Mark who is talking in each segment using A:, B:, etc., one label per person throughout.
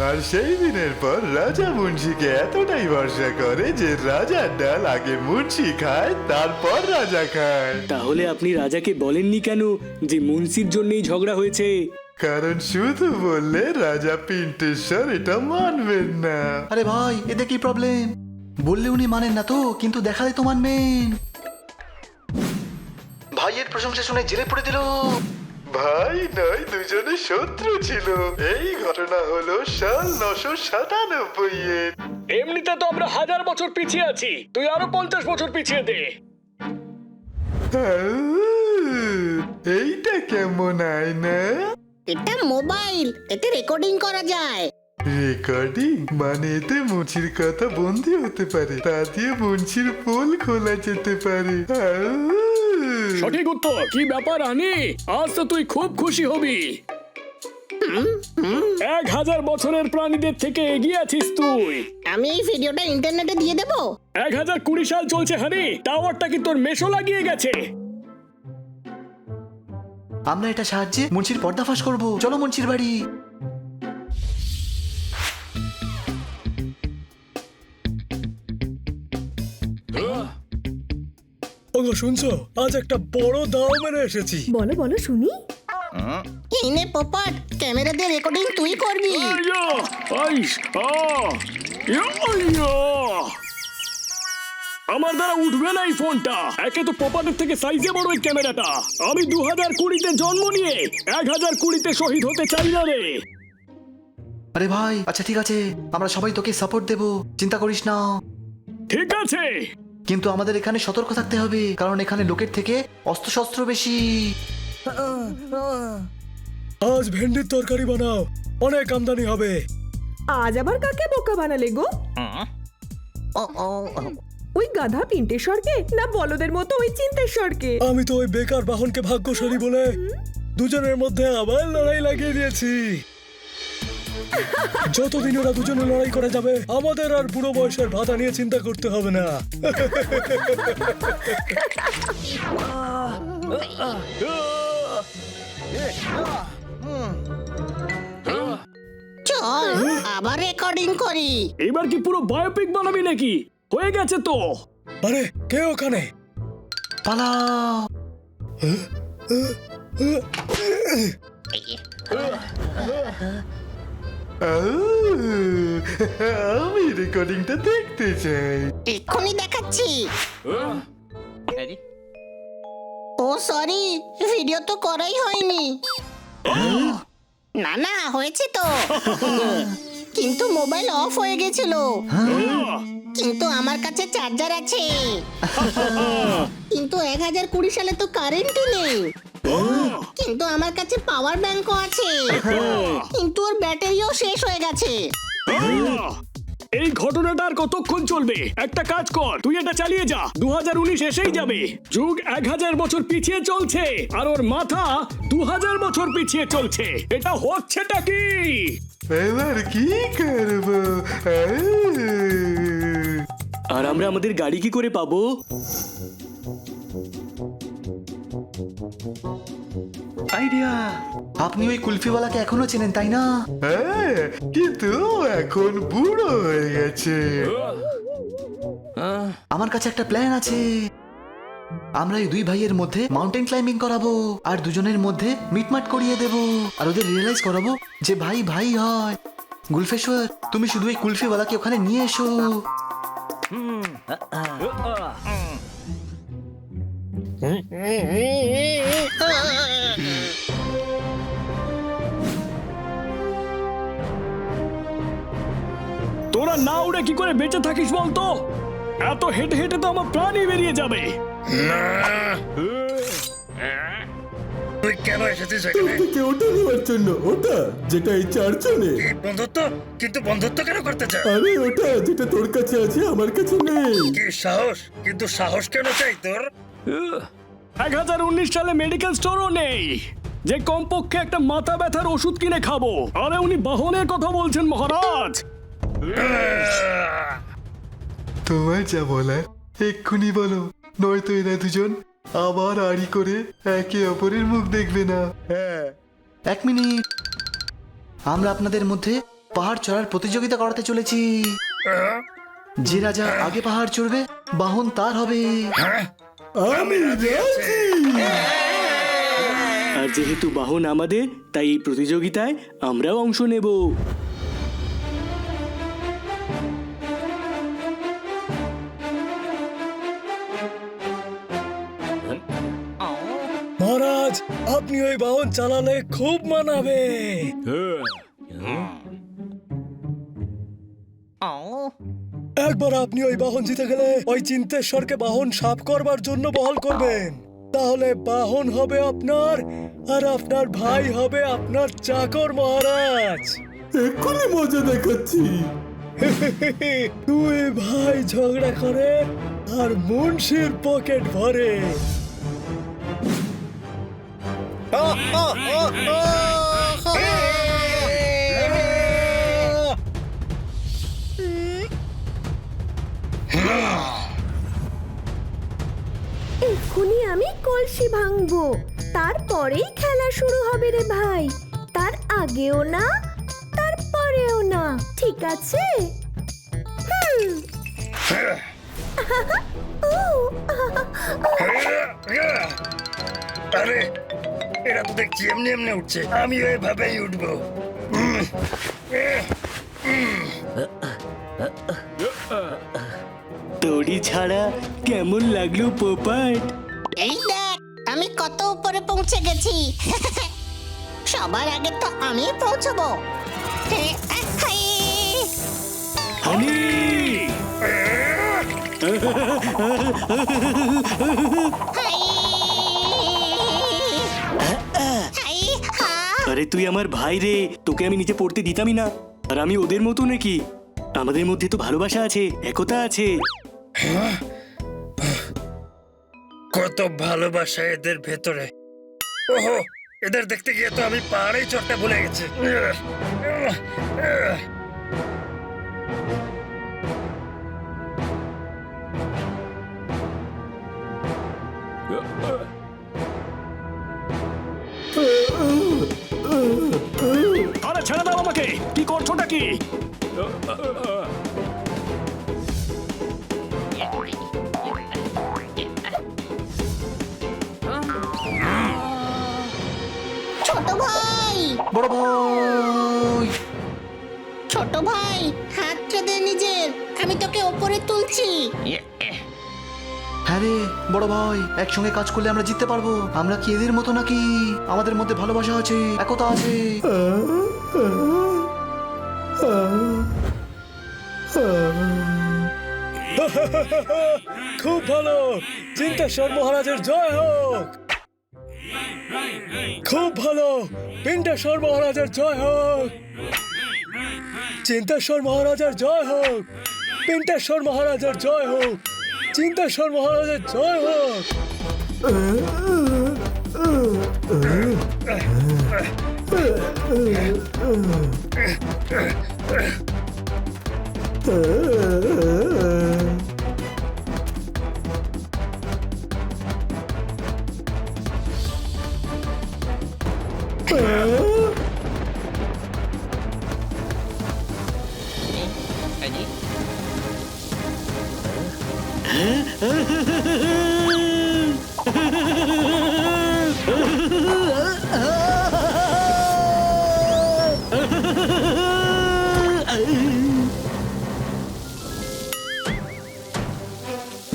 A: আর সেই দিনের পর রাজা মুন্সিকে এতটাই ভরসা করে যে রাজার ডাল আগে মুন্সি খায় তারপর রাজা খায়।
B: তাহলে আপনি রাজাকে বলেননি কেন যে মুন্সির জন্যই ঝগড়া হয়েছে?
A: কারণ শুধু বললে রাজা পিন্টেশ্বর এটা মানবেন না।
C: আরে ভাই, এতে কি প্রবলেম? বললে উনি মানেন না তো, কিন্তু দেখালে তো মানবেন। ভাইয়ের প্রশংসা শুনে জেলে পড়ে দিল।
A: ভাই নয়, দুজনে শত্রু ছিল। এই ঘটনা হলো সাল 997 এর।
B: এমনিতে তো আমরা 1000 বছর পিছিয়ে আছি, তুই আরো 50 বছর পিছিয়ে দে।
A: এইটা কেমন আয়না?
D: এটা মোবাইল, এতে রেকর্ডিং করা যায়।
A: রেকর্ডিং মানে এতে মুন্সির কথা বন্দি হতে পারে, তা দিয়ে মুন্সির পোল খোলা যেতে পারে।
B: সঠিক উত্তর। কি ব্যাপার আনি, আজ তো তুই খুব খুশি হবি। 1000 বছরের প্রাণীদের থেকে এগিয়ে আছিস তুই।
D: আমি এই ভিডিওটা ইন্টারনেটে দিয়ে দেবো।
B: 1020 সাল চলছে হানি, টাওয়ারটা কি তোর মেশো লাগিয়ে গেছে?
C: আমরা এটা সাহায্যে মুন্সির পর্দাফাশ করব। চলো মুন্সির বাড়ি।
E: ওগো শুনছো, আজ একটা বড় দাও মেরে এসেছি।
F: বলো বলো শুনি।
D: এই নে পোপট, ক্যামেরা দিয়ে রেকর্ডিং তুই করবি।
B: আমার দ্বারা উঠবে না এই ফোনটা। একে তো পপাটের থেকে সাইজে বড় এই ক্যামেরাটা। আমি 2020-তে জন্ম নিয়ে 1020-তে শহীদ হতে চাই না রে।
C: আরে ভাই, আচ্ছা ঠিক আছে, আমরা সবাই তোকে সাপোর্ট দেব, চিন্তা করিস না।
B: ঠিক আছে,
C: কিন্তু আমাদের এখানে সতর্ক থাকতে হবে, কারণ এখানে লোকের থেকে অস্ত্রশস্ত্র বেশি।
E: আজ ভেন্ডির তরকারি বানাও, অনেক আমদানি হবে।
F: আজ আবার কাকে বোকা বানালে গো? ওই গাধা পিন্টেশ্বরকে, না বলদের মতো ওই চিন্তেশ্বরকে?
E: আমি তো ওই বেকার বাহনকে ভাগ্যশালী বলে দুজনের মধ্যে আবার লড়াই লাগিয়ে দিয়েছি। যতদিন ওরা দুজনে লড়াই করে যাবে, আমাদের আর বুড়ো বয়সের ভাতা নিয়ে চিন্তা করতে হবে না।
D: চল আবার রেকর্ডিং করি।
B: এবার কি পুরো বায়োপিক বানাবি নাকি? হয়ে গেছে তো।
E: আরে কে ওখানে?
C: পালাও।
A: আমি রেকর্ডিংটা দেখতে চাই।
D: এক্ষুনি দেখাচ্ছি। ও সরি, ভিডিও তো করাই হয়নি। না না, হয়েছে তো, কিন্তু মোবাইল অফ হয়ে গেছিল। কিন্তু আমার কাছে চার্জার আছে। কিন্তু 1020 সালে তো কারেন্টই নেই। কিন্তু আমার কাছে পাওয়ার ব্যাংকও আছে। কিন্তু ওর ব্যাটারিও শেষ হয়ে গেছে।
B: এই ঘটনাটা আর কতক্ষণ চলবে? একটা কাজ কর, তুই এটা চালিয়ে যা। 2019 এসেই যাবে, যুগ 1000 বছর পিছিয়ে চলছে, আর ওর মাথা 2000 বছর পিছিয়ে চলছে। এটা হচ্ছেটা কি?
A: এবার কি করবো?
B: আর আমরা আমাদের গাড়ি কি করে পাবো?
C: আইডিয়া! আপনি ওই কুলফিওয়ালাকে এখনো চেনেন, তাই না?
A: হ্যাঁ, কিন্তু এখন বুড়ো হয়ে গেছে।
C: আমার কাছে একটা প্ল্যান আছে। আমরা এই দুই ভাইয়ের মধ্যে মাউন্টেন ক্লাইম্বিং করাবো, আর দুজনের মধ্যে মিটমাট করিয়ে দেব, আর ওদের রিয়েলাইজ করাবো যে ভাই ভাই হয়। গুলফেশ্বর, তুমি শুধু এই কুলফিওয়ালাকে ওখানে নিয়ে এসো।
B: তোরা না উড়ে কি করে বেঁচে থাকিস বলতো? এত হেঁটে হেঁটে তো আমার প্রাণই বেরিয়ে যাবে।
G: তুই কেন এসেছিস এখানে?
H: ওটা নেওয়ার জন্য, ওটা যেটা এই চারজনে।
G: বন্ধুত্ব? কিন্তু বন্ধুত্ব কেন করতে চাস?
H: আরে ওটা যেটা তোর কাছে আছে আমার কাছে নেই।
G: কি সাহস! কিন্তু সাহস কেন চাই তোর?
B: 1019 সালে মেডিকেল স্টোরও নেই যে কমপক্ষে একটা মাথা ব্যথার ওষুধ কিনে খাবো। আরে উনি বাহনের কথা বলছেন মহারাজ।
A: তোমার যা বলার এক্ষুনি বলো, নয়তো এরা দুজন আবার আড়ি করে একে অপরের মুখ দেখবে না।
C: এক মিনিট, আমরা আপনাদের মধ্যে পাহাড় চড়ার প্রতিযোগিতা করাতে চলেছি। যে রাজা আগে পাহাড় চড়বে বাহন তার হবে।
H: আমি রাজি।
B: আর যেহেতু বাহন আমাদের, তাই এই প্রতিযোগিতায় আমরাও অংশ নেব।
E: মহারাজ, আপনি ওই বাহন চালালে খুব মানাবে। একবার আপনি ওই বাহন জিতে গেলে ওই চিন্তেশ্বরকে বাহন সাফ করবার জন্য বহাল করবেন। তাহলে বাহন হবে আপনার, আর আপনার ভাই হবে আপনার চাকর মহারাজ।
H: এক্ষুনি মজা দেখাচ্ছি।
E: দুই ভাই ঝগড়া করে আর মুন্সির পকেট ভরে।
F: এক্ষুনি আমি কলসি ভাঙবো, তারপরেই খেলা শুরু হবে রে ভাই। তার আগেও না, তারপরেও না, ঠিক আছে?
G: আরে এরা তো দেখছি এমনি এমনি উঠছে, আমি ওইভাবেই উঠবো।
B: দড়ি ছাড়া কেমন লাগলো পোপাট?
D: এই দেখ, আমি কত উপরে পৌঁছে গেছি। সবার আগে তো আমি পৌঁছবো।
B: হানি! আরে তুই আমার ভাই রে, তোকে আমি নিচে পড়তে দিতামই না। আর আমি ওদের মতো নাকি? আমাদের মধ্যে তো ভালোবাসা আছে, একতা আছে।
G: কত ভালোবাসা এদের ভেতরে। ওহো, এদের দেখতে গিয়ে তো আমি পাহাড়েই চড়তে ভুলে গেছি।
B: আরে ছেড়ে দাও আমাকে, কি করছোটা কি?
D: ছোট ভাই,
C: বড় ভাই,
D: ছোট ভাই, হাতটা দে নিজের, আমি তোকে ওপরে তুলছি।
C: হ্যাঁ রে বড় ভাই, একসঙ্গে কাজ করলে আমরা জিততে পারবো। আমরা কি এদের মতো নাকি? আমাদের মধ্যে ভালোবাসা আছে, একতা আছে।
E: খুব ভালো, চিন্তেশ্বর মহারাজের জয় হোক। খুব ভালো, পিন্টেশ্বর মহারাজের জয় হোক। চিন্তেশ্বর মহারাজের জয় হোক। পিন্টেশ্বর মহারাজের জয় হোক। চিন্তেশ্বর মহারাজের জয় হোক।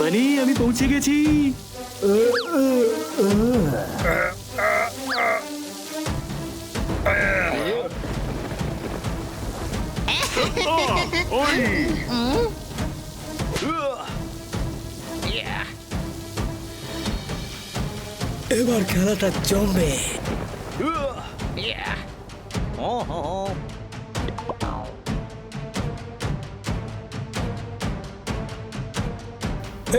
B: বানি, আমি পৌঁছে গেছি।
E: এবার খেলাটা জমবে।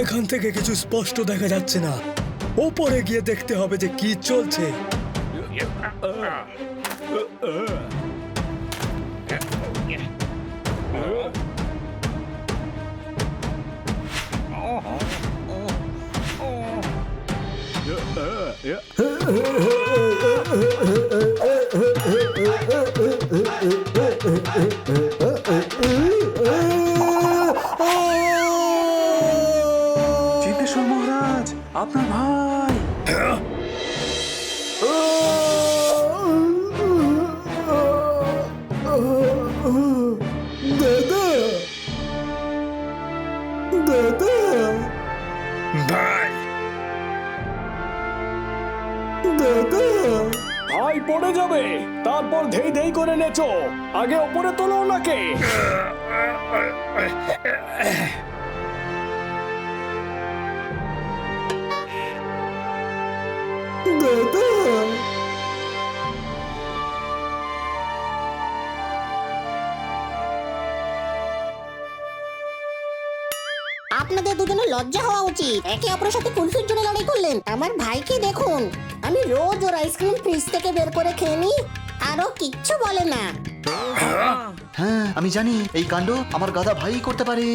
E: এখান থেকে কিছু স্পষ্ট দেখা যাচ্ছে না, ওপরে গিয়ে দেখতে হবে যে কি চলছে।
C: চিন্তেশ্বর মহারাজ, আপনার ভাই।
H: দাদা দাদা
G: ভাই
H: দাদা
B: ভাই পড়ে যাবে, তারপর ধেই ধেই করে নেচো। আগে ওপরে তোলো ওনাকে।
H: দাদা
D: আপনাদের দুজনের লজ্জা হওয়া উচিত। একে অপরের সাথে কুলফির জন্য লড়াই করলেন। আমার ভাইকে দেখুন, আমি রোজ ওর আইসক্রিম ফ্রিজ থেকে বের করে খেয়ে নিই, আরো কিচ্ছু বলে না।
C: হ্যাঁ, আমি জানি এই কাণ্ড আমার গাধা ভাই করতে পারে।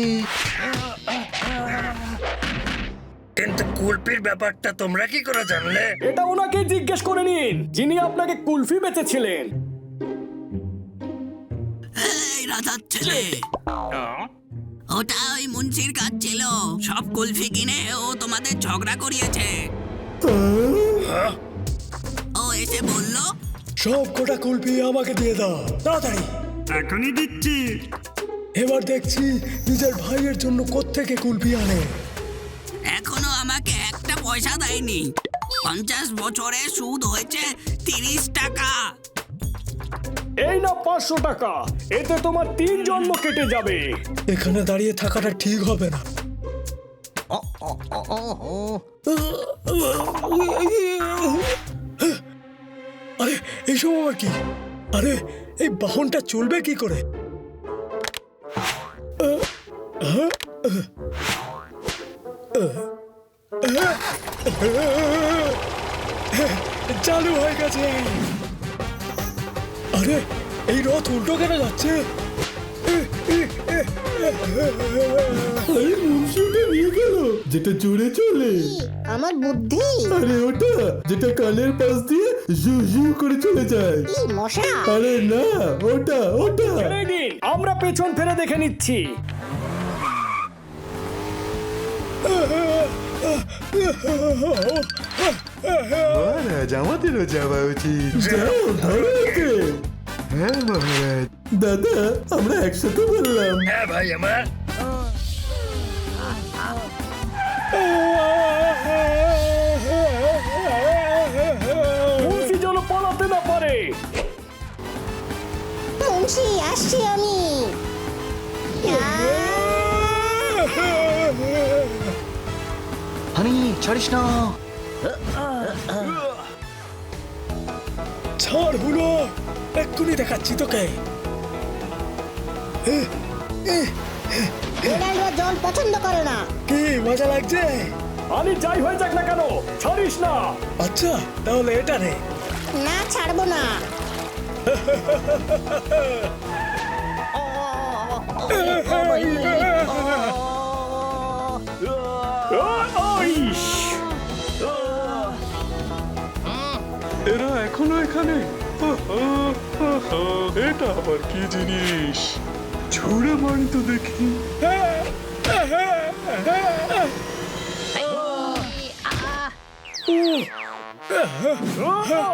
G: কিন্তু কুলপির ব্যাপারটা তোমরা কি করে জানলে?
B: এটা ওনাকে জিজ্ঞেস করে নিন, যিনি আপনাকে কুলফি বেচেছিলেন।
I: এই রাজার ছেলে, ওটা ওই মুন্সির কাজ ছিল। সব কুলফি কিনে ও তোমাদের ঝগড়া করিয়েছে। ও এসে বলল,
E: সব কটা কুলফি আমাকে দিয়ে দাও তাড়াতাড়ি।
G: এখনই দিচ্ছি।
E: এবার দেখছি নিজের ভাইয়ের জন্য কোত্থেকে কুলফি আনে।
I: এখনো আমাকে একটা পয়সা দেয়নি। 50 বছরে সুদ হয়েছে 30 টাকা।
B: এই না 500 টাকা, এতে তোমার 3 জন্ম কেটে যাবে।
E: এখানে দাঁড়িয়ে থাকাটা ঠিক হবে না। আরে এইসব আবার কি? আরে এই বাহনটা চলবে কি করে? চালু হয়ে গেছে। আরে এই রথ উল্টো কেন যাচ্ছে?
H: আরে মুন্সিটা নিয়ে গেল যেটা জোরে চলে।
D: আমার বুদ্ধি।
H: আরে ওটা যেটা কানের পাশ দিয়ে জু জু করে চলে যায়।
D: কি মশা!
H: আরে না, ওটা ওটা
B: ছেড়ে দিন, আমরা পেছন ফিরে দেখে নিচ্ছি।
A: মহারাজ, আমাদেরও যাওয়া উচিত।
H: যাও ধরো ওকে।
A: হ্যাঁ মহারাজ।
H: দাদা আমরা একসাথে বললাম।
G: হ্যাঁ ভাই আমার।
B: মুন্সি যেন পালাতে না পারে।
D: মুন্সি, আসছি আমি।
C: হানি, ছাড়িস না।
E: ছাড় হলো, এক্ষুনি দেখাচ্ছি তোকে।
D: রোনাল্ডো জল পছন্দ করে না।
E: কি মজা লাগছে?
B: আমি যাই হয়ে যাক না কেন, ছাড়িস না।
E: আচ্ছা তাহলে এটা নে।
D: না, ছাড়বো না।
B: ইস,
A: এরা এখনো এখানে? এটা আবার কি জিনিস? ছুড়ে মারি তো দেখি।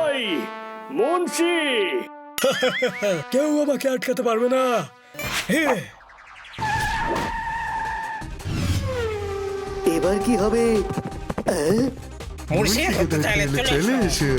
B: ওই মুন্সি,
E: কেউ আমাকে আটকাতে পারবে না। হে,
C: এবার কি হবে?
G: মুর্শি হতে চাইলে
A: চলে এসো।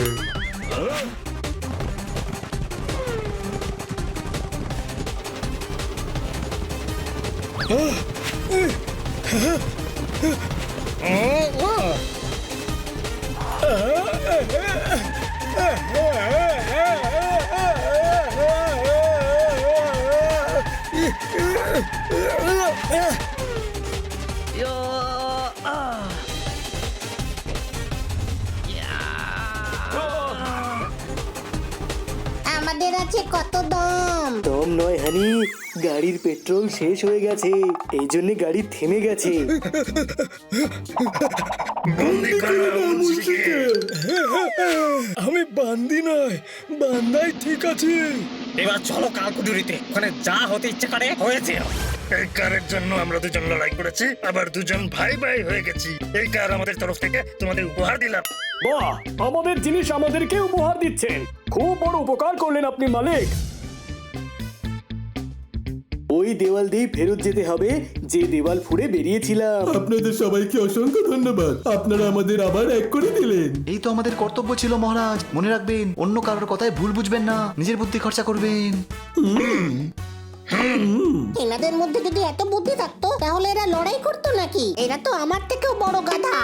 D: আমাদের আছে কত দম।
E: দম নয় হানি, গাড়ির পেট্রোল শেষ হয়ে গেছে, এই জন্য গাড়ি থেমে গেছে।
G: বন্দি করো মুন্সিকে।
E: আমি বান্দি নয়, বান্দাই ঠিক আছে। এবার চলো কালকুডুরিতে, ওখানে যা হতে ইচ্ছে করে হয়েছে।
G: এই কারের জন্য আমরা দুজন লড়াই করেছি, আবার দুজন ভাই ভাই হয়ে গেছি। এই কার আমাদের তরফ থেকে তোমাদের উপহার দিলাম।
B: বাহ, আমাদের জিনিস আমাদেরকে উপহার দিচ্ছেন। খুব বড় উপকার করলেন আপনি মালিক।
J: ওই দেওয়াল দিয়ে ফেরত যেতে হবে যে দেওয়াল ফুঁড়ে বেরিয়েছিলাম।
H: আপনাদের সবাইকে অসংখ্য ধন্যবাদ, আপনারা আমাদের আবার এক করে দিলেন।
C: এই তো আমাদের কর্তব্য ছিল মহারাজ। মনে রাখবেন, অন্য কারোর কথায় ভুল বুঝবেন না, নিজের বুদ্ধি খরচা করবেন।
D: এনাদের মধ্যে যদি এত বুদ্ধি থাকতো তাহলে এরা লড়াই করতো নাকি? এরা তো আমার থেকেও বড় গাধা।